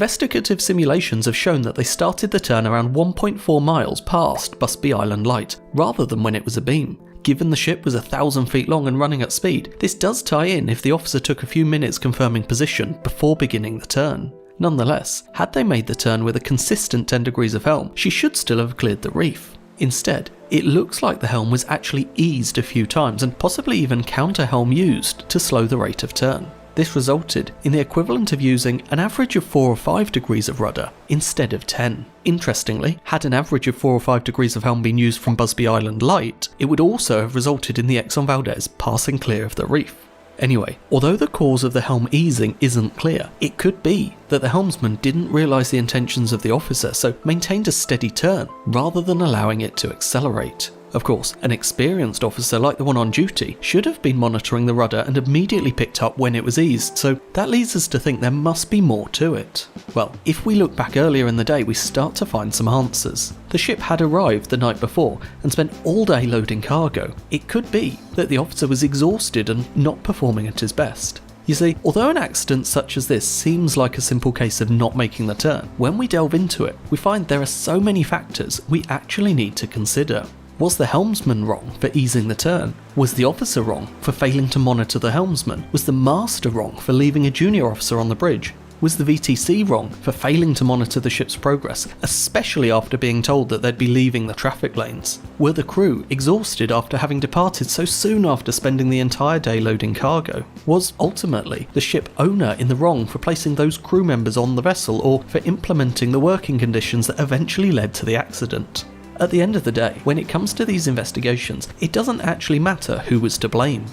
investigative simulations have shown that they started the turn around 1.4 miles past Busby Island Light, rather than when it was abeam. Given the ship was 1,000 feet long and running at speed, this does tie in if the officer took a few minutes confirming position before beginning the turn. Nonetheless, had they made the turn with a consistent 10 degrees of helm, she should still have cleared the reef. Instead, it looks like the helm was actually eased a few times and possibly even counter-helm used to slow the rate of turn. This resulted in the equivalent of using an average of 4 or 5 degrees of rudder instead of 10. Interestingly, had an average of 4 or 5 degrees of helm been used from Busby Island Light, it would also have resulted in the Exxon Valdez passing clear of the reef. Anyway, although the cause of the helm easing isn't clear, it could be that the helmsman didn't realise the intentions of the officer, so maintained a steady turn rather than allowing it to accelerate. Of course, an experienced officer like the one on duty should have been monitoring the rudder and immediately picked up when it was eased, so that leads us to think there must be more to it. Well, if we look back earlier in the day, we start to find some answers. The ship had arrived the night before and spent all day loading cargo. It could be that the officer was exhausted and not performing at his best. You see, although an accident such as this seems like a simple case of not making the turn, when we delve into it, we find there are so many factors we actually need to consider. Was the helmsman wrong for easing the turn? Was the officer wrong for failing to monitor the helmsman? Was the master wrong for leaving a junior officer on the bridge? Was the VTC wrong for failing to monitor the ship's progress, especially after being told that they'd be leaving the traffic lanes? Were the crew exhausted after having departed so soon after spending the entire day loading cargo? Was, ultimately, the ship owner in the wrong for placing those crew members on the vessel or for implementing the working conditions that eventually led to the accident? At the end of the day, when it comes to these investigations, it doesn't actually matter who was to blame.